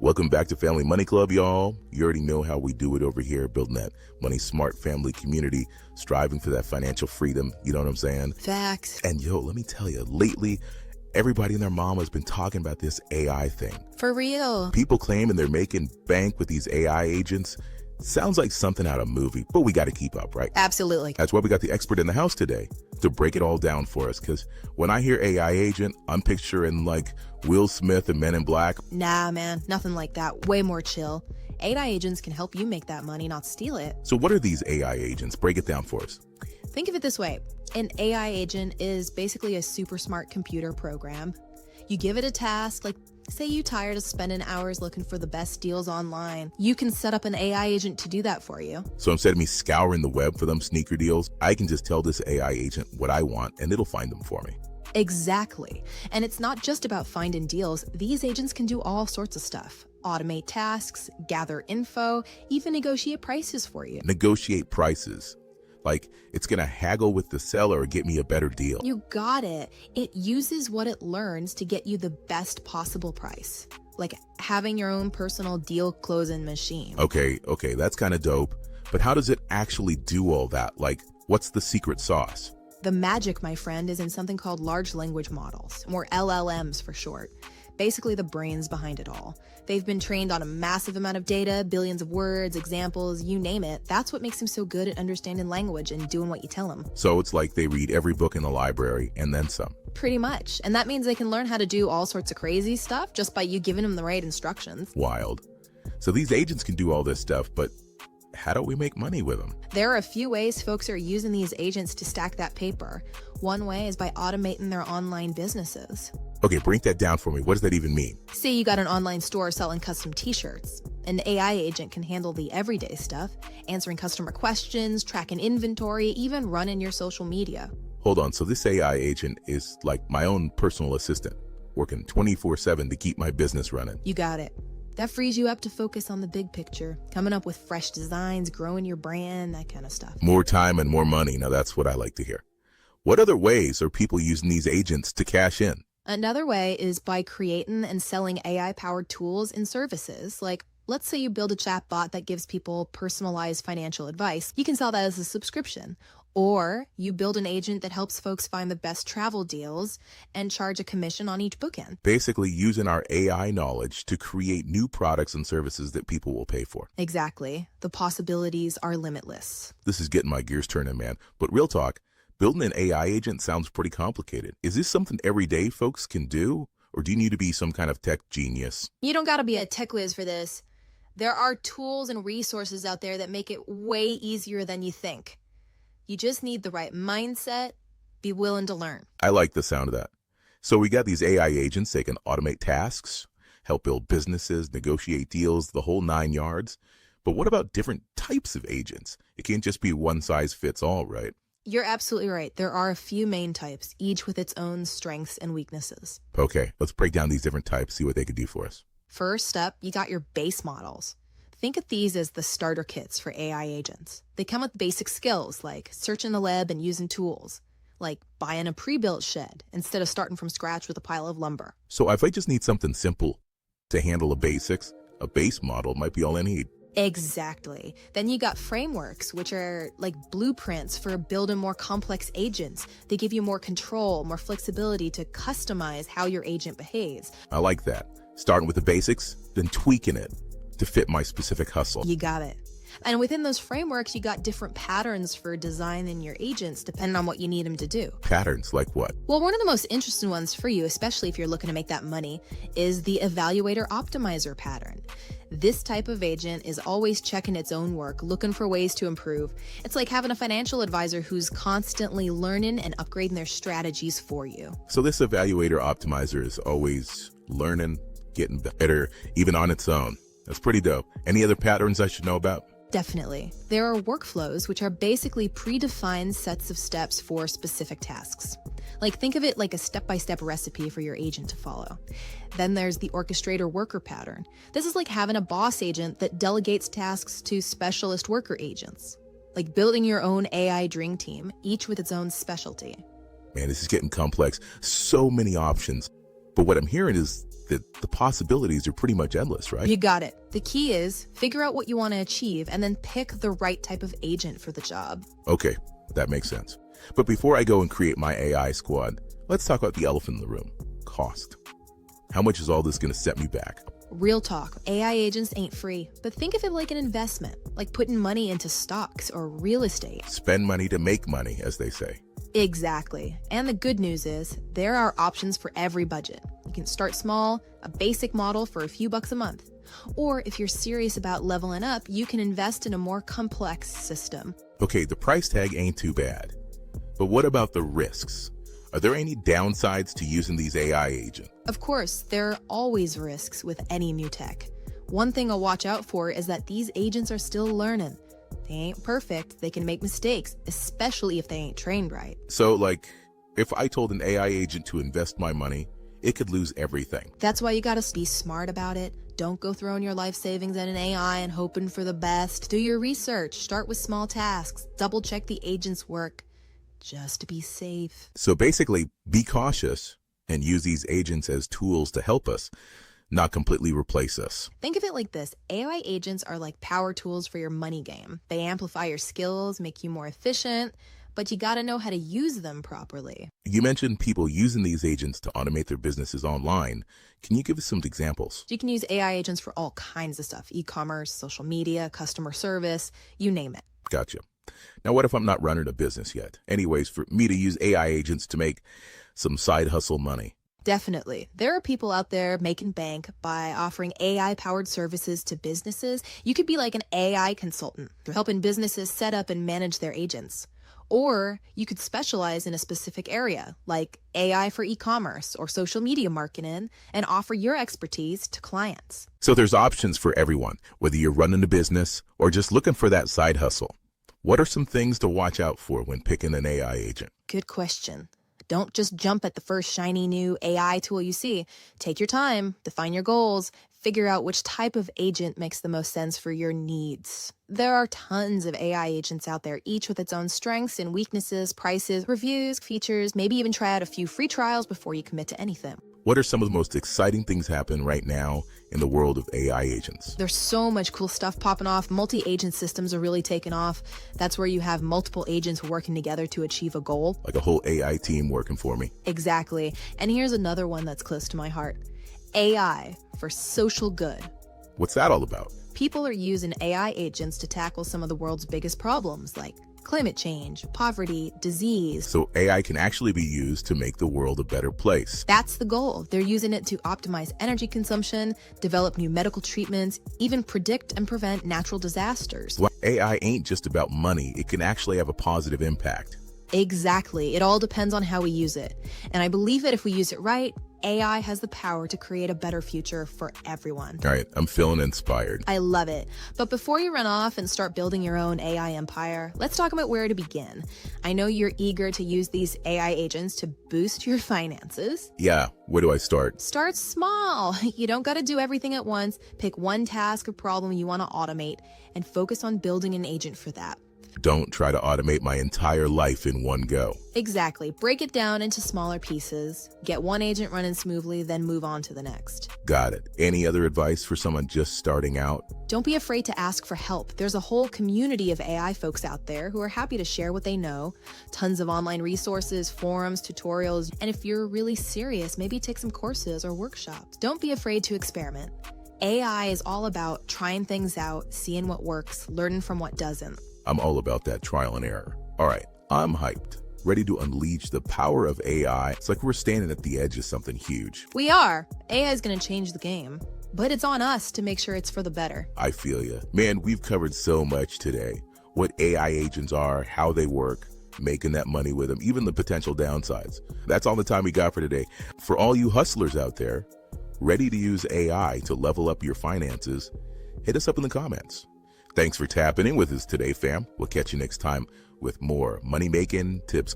Welcome back to Family Money Club, y'all. You already know how we do it over here, building that money smart family community, striving for that financial freedom. You know what I'm saying? Facts. And yo, let me tell you, lately, everybody and their mama has been talking about this AI thing. For real. People claiming they're making bank with these AI agents. Sounds like something out of a movie, but we got to keep up, right? Absolutely. That's why we got the expert in the house today to break it all down for us. Because when I hear AI agent, I'm picturing like Will Smith and Men in Black. Nah, man, nothing like that. Way more chill. AI agents can help you make that money, not steal it. So what are these AI agents? Break it down for us. Think of it this way. An AI agent is basically a super smart computer program. You give it a task, like say you're tired of spending hours looking for the best deals online. You can set up an AI agent to do that for you. So instead of me scouring the web for them sneaker deals, I can just tell this AI agent what I want and it'll find them for me. Exactly. And it's not just about finding deals. These agents can do all sorts of stuff. Automate tasks, gather info, even negotiate prices for you. Negotiate prices. Like it's gonna haggle with the seller or get me a better deal. You got it. It uses what it learns to get you the best possible price. Like having your own personal deal closing machine. Okay, that's kind of dope. But how does it actually do all that? Like, what's the secret sauce? The magic, my friend, is in something called large language models, or LLMs for short. Basically the brains behind it all. They've been trained on a massive amount of data, billions of words, examples, you name it. That's what makes them so good at understanding language and doing what you tell them. So it's like they read every book in the library and then some. Pretty much. And that means they can learn how to do all sorts of crazy stuff just by you giving them the right instructions. Wild. So these agents can do all this stuff, but how do we make money with them? There are a few ways folks are using these agents to stack that paper. One way is by automating their online businesses. Okay, break that down for me. What does that even mean? Say you got an online store selling custom t-shirts. An AI agent can handle the everyday stuff, answering customer questions, tracking inventory, even running your social media. Hold on, so this AI agent is like my own personal assistant, working 24/7 to keep my business running. You got it. That frees you up to focus on the big picture, coming up with fresh designs, growing your brand, that kind of stuff. More time and more money. Now that's what I like to hear. What other ways are people using these agents to cash in? Another way is by creating and selling AI-powered tools and services. Like, let's say you build a chatbot that gives people personalized financial advice. You can sell that as a subscription. Or you build an agent that helps folks find the best travel deals and charge a commission on each bookend. Basically using our AI knowledge to create new products and services that people will pay for. Exactly. The possibilities are limitless. This is getting my gears turning, man. But real talk, building an AI agent sounds pretty complicated. Is this something everyday folks can do? Or do you need to be some kind of tech genius? You don't gotta be a tech whiz for this. There are tools and resources out there that make it way easier than you think. You just need the right mindset, be willing to learn. I like the sound of that. So we got these AI agents. They can automate tasks, help build businesses, negotiate deals, the whole 9 yards. But what about different types of agents? It can't just be one size fits all, right? You're absolutely right. There are a few main types, each with its own strengths and weaknesses. Okay, let's break down these different types, see what they could do for us. First up, you got your base models. Think of these as the starter kits for AI agents. They come with basic skills like searching the web and using tools, like buying a pre-built shed instead of starting from scratch with a pile of lumber. So if I just need something simple to handle the basics, a base model might be all I need. Exactly. Then you got frameworks, which are like blueprints for building more complex agents. They give you more control, more flexibility to customize how your agent behaves. I like that. Starting with the basics, then tweaking it to fit my specific hustle. You got it. And within those frameworks, you got different patterns for designing your agents depending on what you need them to do. Patterns like what? Well, one of the most interesting ones for you, especially if you're looking to make that money, is the evaluator optimizer pattern. This type of agent is always checking its own work, looking for ways to improve. It's like having a financial advisor who's constantly learning and upgrading their strategies for you. So this evaluator optimizer is always learning, getting better, even on its own. That's pretty dope. Any other patterns I should know about? Definitely. There are workflows, which are basically predefined sets of steps for specific tasks. Like think of it like a step-by-step recipe for your agent to follow. Then there's the orchestrator worker pattern. This is like having a boss agent that delegates tasks to specialist worker agents. Like building your own AI dream team, each with its own specialty. Man, this is getting complex. So many options. But what I'm hearing is that the possibilities are pretty much endless, right? You got it. The key is figure out what you want to achieve and then pick the right type of agent for the job. Okay, that makes sense. But before I go and create my AI squad, let's talk about the elephant in the room, cost. How much is all this going to set me back? Real talk, AI agents ain't free, but think of it like an investment, like putting money into stocks or real estate. Spend money to make money, as they say. Exactly. And the good news is there are options for every budget. You can start small, a basic model for a few bucks a month. Or if you're serious about leveling up, you can invest in a more complex system. Okay, the price tag ain't too bad. But what about the risks? Are there any downsides to using these AI agents? Of course, there are always risks with any new tech. One thing I'll watch out for is that these agents are still learning. They ain't perfect, they can make mistakes, especially if they ain't trained right. So, like, if I told an AI agent to invest my money, it could lose everything. That's why you gotta be smart about it. Don't go throwing your life savings at an AI and hoping for the best. Do your research, start with small tasks, double check the agent's work, just to be safe. So basically, be cautious and use these agents as tools to help us, not completely replace us. Think of it like this. AI agents are like power tools for your money game. They amplify your skills, make you more efficient, but you gotta know how to use them properly. You mentioned people using these agents to automate their businesses online. Can you give us some examples? You can use AI agents for all kinds of stuff. E-commerce, social media, customer service, you name it. Gotcha. Now, what if I'm not running a business yet? Anyways, for me to use AI agents to make some side hustle money. Definitely. There are people out there making bank by offering AI-powered services to businesses. You could be like an AI consultant, helping businesses set up and manage their agents. Or you could specialize in a specific area, like AI for e-commerce or social media marketing, and offer your expertise to clients. So there's options for everyone, whether you're running a business or just looking for that side hustle. What are some things to watch out for when picking an AI agent? Good question. Don't just jump at the first shiny new AI tool you see. Take your time, define your goals, figure out which type of agent makes the most sense for your needs. There are tons of AI agents out there, each with its own strengths and weaknesses, prices, reviews, features, maybe even try out a few free trials before you commit to anything. What are some of the most exciting things happening right now in the world of AI agents? There's so much cool stuff popping off. Multi-agent systems are really taking off. That's where you have multiple agents working together to achieve a goal. Like a whole AI team working for me. Exactly. And here's another one that's close to my heart. AI for social good. What's that all about? People are using AI agents to tackle some of the world's biggest problems, like climate change, poverty, disease. So AI can actually be used to make the world a better place. That's the goal. They're using it to optimize energy consumption, develop new medical treatments, even predict and prevent natural disasters. Well, AI ain't just about money. It can actually have a positive impact. Exactly. It all depends on how we use it. And I believe that if we use it right, AI has the power to create a better future for everyone. All right, I'm feeling inspired. I love it. But before you run off and start building your own AI empire, let's talk about where to begin. I know you're eager to use these AI agents to boost your finances. Yeah, where do I start? Start small. You don't got to do everything at once. Pick one task or problem you want to automate and focus on building an agent for that. Don't try to automate my entire life in one go. Exactly. Break it down into smaller pieces. Get one agent running smoothly, then move on to the next. Got it. Any other advice for someone just starting out? Don't be afraid to ask for help. There's a whole community of AI folks out there who are happy to share what they know. Tons of online resources, forums, tutorials. And if you're really serious, maybe take some courses or workshops. Don't be afraid to experiment. AI is all about trying things out, seeing what works, learning from what doesn't. I'm all about that trial and error. All right, I'm hyped, ready to unleash the power of AI. It's like we're standing at the edge of something huge. We are. AI is going to change the game, but it's on us to make sure it's for the better. I feel you. Man, we've covered so much today. What AI agents are, how they work, making that money with them, even the potential downsides. That's all the time we got for today. For all you hustlers out there, ready to use AI to level up your finances, hit us up in the comments. Thanks for tapping in with us today, fam. We'll catch you next time with more money-making tips.